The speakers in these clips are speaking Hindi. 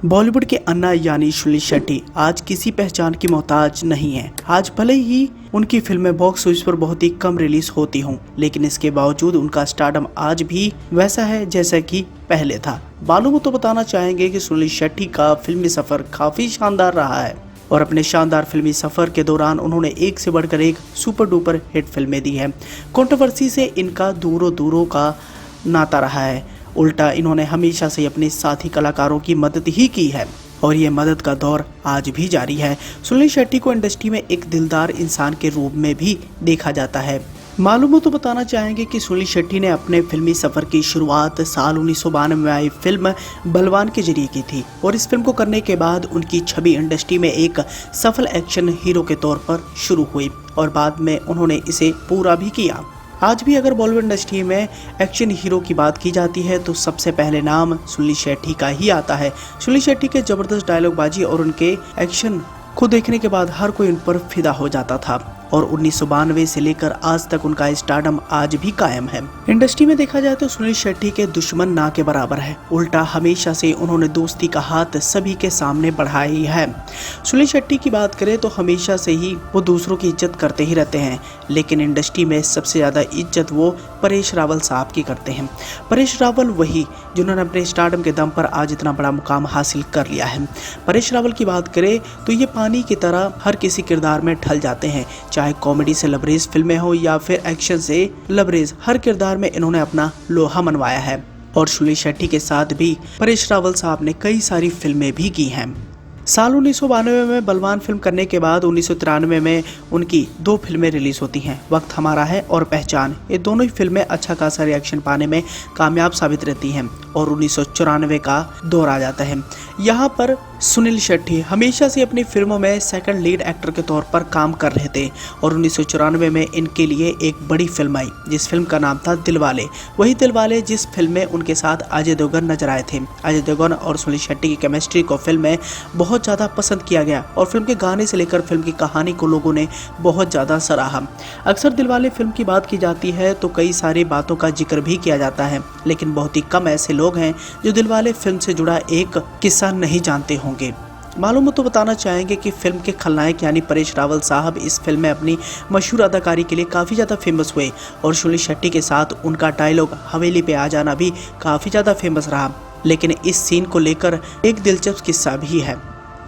बॉलीवुड के अन्ना यानी सुनील शेट्टी आज किसी पहचान की मोहताज नहीं है। आज भले ही उनकी फिल्में बॉक्स ऑफिस पर बहुत ही कम रिलीज होती हों, लेकिन इसके बावजूद उनका स्टारडम आज भी वैसा है जैसा कि पहले था। बालू तो बताना चाहेंगे कि सुनील शेट्टी का फिल्मी सफर काफी शानदार रहा है और अपने शानदार फिल्मी सफर के दौरान उन्होंने एक से बढ़कर एक सुपर डुपर हिट फिल्में दी है। कंट्रोवर्सी से इनका दूरों दूरों का नाता रहा है। उल्टा इन्होंने हमेशा से अपने साथी कलाकारों की मदद ही की है और ये मदद का दौर आज भी जारी है। सुनील शेट्टी को इंडस्ट्री में एक दिलदार इंसान के रूप में भी देखा जाता है। मालूम हो तो बताना चाहेंगे कि सुनील शेट्टी ने अपने फिल्मी सफर की शुरुआत साल 1992 में आई फिल्म बलवान के जरिए की थी और इस फिल्म को करने के बाद उनकी छवि इंडस्ट्री में एक सफल एक्शन हीरो के तौर पर शुरू हुई और बाद में उन्होंने इसे पूरा भी किया। आज भी अगर बॉलीवुड इंडस्ट्री में एक्शन हीरो की बात की जाती है तो सबसे पहले नाम सुनील शेट्टी का ही आता है। सुनील शेट्टी के जबरदस्त डायलॉगबाजी और उनके एक्शन को देखने के बाद हर कोई उन पर फिदा हो जाता था और 1992 से लेकर आज तक उनका स्टारडम आज भी कायम है। इंडस्ट्री में देखा जाए तो सुनील शेट्टी के दुश्मन ना के बराबर है। उल्टा हमेशा से उन्होंने दोस्ती का हाथ सभी के सामने बढ़ाया ही है। सुनील शेट्टी की बात करें तो हमेशा से ही वो दूसरों की इज्जत करते ही रहते हैं, लेकिन इंडस्ट्री में सबसे ज्यादा इज्जत वो परेश रावल साहब की करते हैं। परेश रावल वही जिन्होंने अपने स्टारडम के दम पर आज इतना बड़ा मुकाम हासिल कर लिया है। परेश रावल की बात करें तो ये पानी की तरह हर किसी किरदार में ढल जाते हैं, चाहे कॉमेडी से लबरेज फिल्में हो या फिर एक्शन से लबरेज, हर किरदार में इन्होंने अपना लोहा मनवाया है। और सुनील शेट्टी के साथ भी परेश रावल साहब ने कई सारी फिल्में भी की हैं। साल 1992 में बलवान फिल्म करने के बाद 1993 में उनकी दो फिल्में रिलीज होती हैं, वक्त हमारा है और पहचान। ये दोनों ही फिल्में अच्छा खासा रिएक्शन पाने में कामयाब साबित रहती हैं और 1994 का दौर आ जाता है। यहाँ पर सुनील शेट्टी हमेशा से अपनी फिल्मों में सेकंड लीड एक्टर के तौर पर काम कर रहे थे और 1994 में इनके लिए एक बड़ी फिल्म आई जिस फिल्म का नाम था दिलवाले। वही दिलवाले जिस फिल्म में उनके साथ अजय देवगन नजर आए थे। अजय देवगन और सुनील शेट्टी की केमिस्ट्री को फिल्म में बहुत ज़्यादा पसंद किया गया और फिल्म के गाने से लेकर फिल्म की कहानी को लोगों ने बहुत ज़्यादा सराहा। अक्सर दिलवाले फिल्म की बात की जाती है तो कई सारी बातों का जिक्र भी किया जाता है, लेकिन बहुत ही कम ऐसे लोग हैं जो दिलवाले फिल्म से जुड़ा एक किस्सा नहीं जानते होंगे। मालूम हो तो बताना चाहेंगे कि फिल्म के खलनायक यानी परेश रावल साहब इस फिल्म में अपनी मशहूर अदाकारी के लिए काफ़ी ज़्यादा फेमस हुए और सुनील शेट्टी के साथ उनका डायलॉग हवेली पे आ जाना भी काफ़ी ज़्यादा फेमस रहा। लेकिन इस सीन को लेकर एक दिलचस्प किस्सा भी है।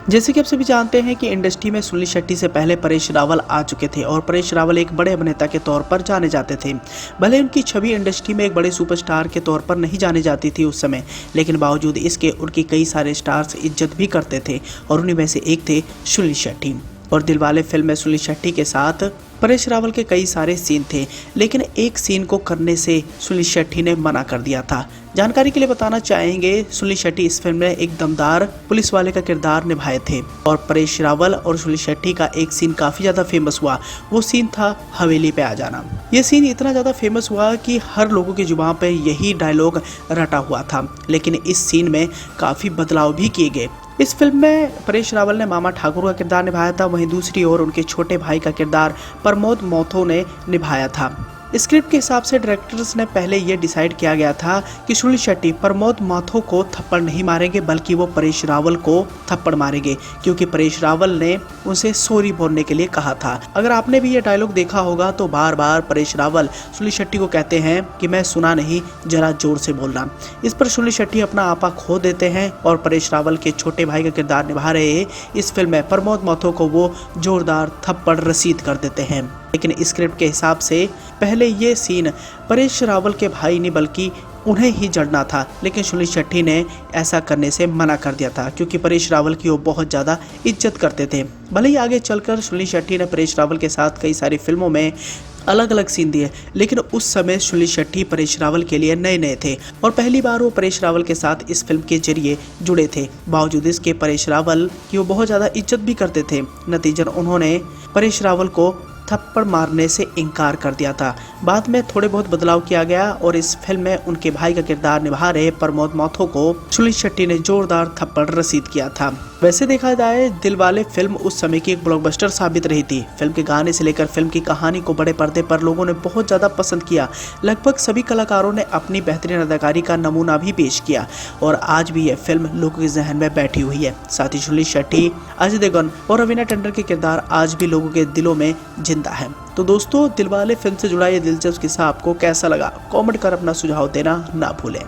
जैसे कि आप सभी जानते हैं कि इंडस्ट्री में सुनील शेट्टी से पहले परेश रावल आ चुके थे और परेश रावल एक बड़े अभिनेता के तौर पर जाने जाते थे। भले उनकी छवि इंडस्ट्री में एक बड़े सुपरस्टार के तौर पर नहीं जाने जाती थी उस समय, लेकिन बावजूद इसके उनकी कई सारे स्टार्स इज्जत भी करते थे और उन्हीं में से एक थे सुनील शेट्टी। और दिलवाले फिल्म में सुनील शेट्टी के साथ परेश रावल के कई सारे सीन थे, लेकिन एक सीन को करने से सुनील शेट्टी ने मना कर दिया था। जानकारी के लिए बताना चाहेंगे सुनील शेट्टी इस फिल्म में एक दमदार पुलिस वाले का किरदार निभाए थे और परेश रावल और सुनील शेट्टी का एक सीन काफी ज्यादा फेमस हुआ। वो सीन था हवेली पे आ जाना। ये सीन इतना ज्यादा फेमस हुआ कि हर लोगों की जुबान पे यही डायलॉग रटा हुआ था, लेकिन इस सीन में काफी बदलाव भी किए गए। इस फिल्म में परेश रावल ने मामा ठाकुर का किरदार निभाया था, वहीं दूसरी ओर उनके छोटे भाई का किरदार प्रमोद माथुर ने निभाया था। स्क्रिप्ट के हिसाब से डायरेक्टर्स ने पहले ये डिसाइड किया गया था कि सुनील शेट्टी प्रमोद माथुर को थप्पड़ नहीं मारेंगे बल्कि वो परेश रावल को थप्पड़ मारेंगे, क्योंकि परेश रावल ने उनसे सॉरी बोलने के लिए कहा था। अगर आपने भी ये डायलॉग देखा होगा तो बार बार परेश रावल सुनील शेट्टी को कहते हैं कि मैं सुना नहीं, जरा जोर से बोलना। इस पर सुनील शेट्टी अपना आपा खो देते हैं और परेश रावल के छोटे भाई का किरदार निभा रहे इस फिल्म में प्रमोद माथुर को वो जोरदार थप्पड़ रसीद कर देते हैं। लेकिन स्क्रिप्ट के हिसाब से पहले ये सीन परेश रावल के भाई ने बल्कि उन्हें ही जड़ना था, लेकिन सुनील शेट्टी ने ऐसा करने से मना कर दिया था क्योंकि परेश रावल की वो बहुत ज़्यादा इज्जत करते थे। भले ही आगे चलकर सुनील शेट्टी ने परेश रावल के साथ कई सारी फिल्मों में अलग अलग सीन दिए, लेकिन उस समय सुनील शेट्टी परेश रावल के लिए नए नए थे और पहली बार वो परेश रावल के साथ इस फिल्म के जरिए जुड़े थे। बावजूद इसके परेश रावल की वो बहुत ज़्यादा इज्जत भी करते थे। नतीजन उन्होंने परेश रावल को थप्पड़ मारने से इनकार कर दिया था। बाद में थोड़े बहुत बदलाव किया गया और इस फिल्म में उनके भाई का किरदार निभा रहे प्रमोद माथुर को सुनील शेट्टी ने जोरदार थप्पड़ रसीद किया था। वैसे देखा जाए दिलवाले फिल्म उस समय की एक ब्लॉकबस्टर साबित रही थी। फिल्म के गाने से लेकर फिल्म की कहानी को बड़े पर्दे पर लोगों ने बहुत ज्यादा पसंद किया। लगभग सभी कलाकारों ने अपनी बेहतरीन अदाकारी का नमूना भी पेश किया और आज भी यह फिल्म लोगों के जहन में बैठी हुई है। साथ ही सुनील शेट्टी, अजय देवगन और रवीना टंडन के किरदार आज भी लोगों के दिलों में जिंदा है। तो दोस्तों, दिलवाले फिल्म से जुड़ा ये दिलचस्प किस्सा आपको कैसा लगा? कमेंट कर अपना सुझाव देना ना भूलें।